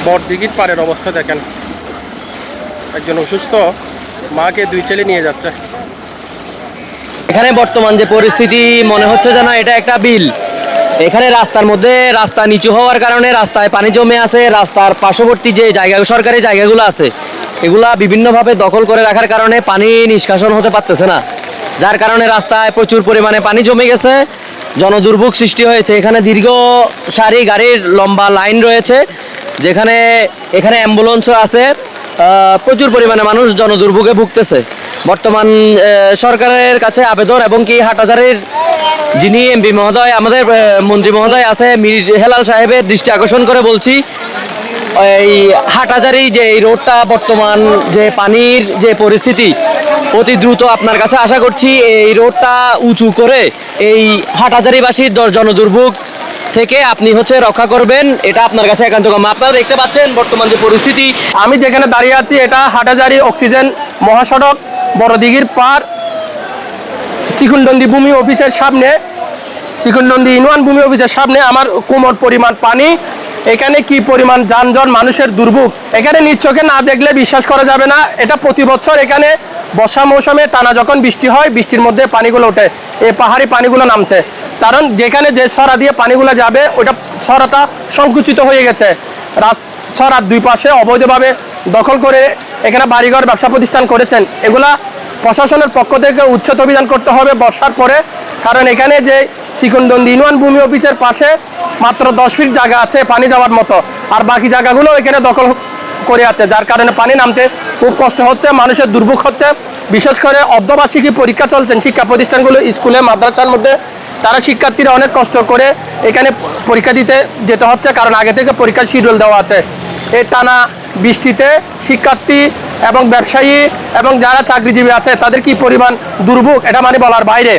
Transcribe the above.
বড়দিঘির পাড়ের অবস্থা দেখেন, একজন অসুস্থ মাকে দুই ছেলে নিয়ে যাচ্ছে। এখানে বর্তমান যে পরিস্থিতি মনে হচ্ছে যেন এটা একটা বিল। এখানে রাস্তার মধ্যে রাস্তা নিচু হওয়ার কারণে রাস্তায় পানি জমে আছে। রাস্তার পার্শ্ববর্তী যে জায়গা, সরকারি জায়গাগুলো আছে, এগুলা বিভিন্নভাবে দখল করে রাখার কারণে পানি নিষ্কাশন হতে পারতেছে না, যার কারণে রাস্তায় প্রচুর পরিমাণে পানি জমে গেছে, জনদুর্ভোগ সৃষ্টি হয়েছে। এখানে দীর্ঘ সারি গাড়ির লম্বা লাইন রয়েছে, যেখানে এখানে অ্যাম্বুলেন্সও আছে। প্রচুর পরিমাণে মানুষ জনদুর্ভোগে ভুগতেছে। বর্তমান সরকারের কাছে আবেদন, এবং কি হাটহাজারীর যিনি এমপি মহোদয়, আমাদের মন্ত্রী মহোদয় আছে, মীর হেলাল সাহেবের দৃষ্টি আকর্ষণ করে বলছি, এই হাটহাজারী যে এই রোডটা বর্তমান যে পানির যে পরিস্থিতি, অতি দ্রুত আপনার কাছে আশা করছি এই রোডটা উঁচু করে এই হাটহাজারীবাসীর জনদুর্ভোগ থেকে আপনি রক্ষা করবেন, এটা আপনার কাছে একান্ত কাম্য। আপনারা দেখতে পাচ্ছেন বর্তমান যে পরিস্থিতি। আমি যেখানে দাঁড়িয়ে আছি এটা হাটহাজারী অক্সিজেন মহাসড়ক, বড়দিঘির পার, চিকুনডন্দি ভূমি অফিসের সামনে, চিকুনডন্দি ইউনিয়ন ভূমি অফিসের সামনে আমার কোমর পরিমাণ পানি। এখানে কি পরিমাণ যানজট, মানুষের দুর্ভোগ, এখানে নিজ চোখে না দেখলে বিশ্বাস করা যাবে না। এটা প্রতি বছর এখানে বর্ষা মৌসুমে টানা যখন বৃষ্টি হয়, বৃষ্টির মধ্যে পানিগুলো ওঠে, এই পাহাড়ি পানিগুলো নামছে, কারণ যেখানে যে ছড়া দিয়ে পানিগুলো যাবে ওটা ছড়াটা সংকুচিত হয়ে গেছে। ছড়ার দুই পাশে অবৈধভাবে দখল করে এখানে বাড়িঘর, ব্যবসা প্রতিষ্ঠান করেছেন। এগুলা প্রশাসনের পক্ষ থেকে উচ্ছেদ অভিযান করতে হবে বর্ষার পরে, কারণ এখানে যে চিকুনডন্দি ইউনিয়ন ভূমি অফিসের পাশে মাত্র 10 ফিট জায়গা আছে পানি যাওয়ার মতো, আর বাকি জায়গাগুলো এখানে দখল করে আছে, যার কারণে পানি নামতে খুব কষ্ট হচ্ছে, মানুষের দুর্ভোগ হচ্ছে। বিশেষ করে অর্ধবার্ষিকী পরীক্ষা চলছেন শিক্ষা প্রতিষ্ঠানগুলো, স্কুলে, মাদ্রাসার মধ্যে, তারা শিক্ষার্থীরা অনেক কষ্ট করে এখানে পরীক্ষা দিতে যেতে হচ্ছে, কারণ আগে থেকে পরীক্ষার শিডিউল দেওয়া আছে। এই টানা বৃষ্টিতে শিক্ষার্থী এবং ব্যবসায়ী এবং যারা চাকরিজীবী আছে তাদের কি পরিমাণ দুর্ভোগ, এটা মানে বলার বাইরে।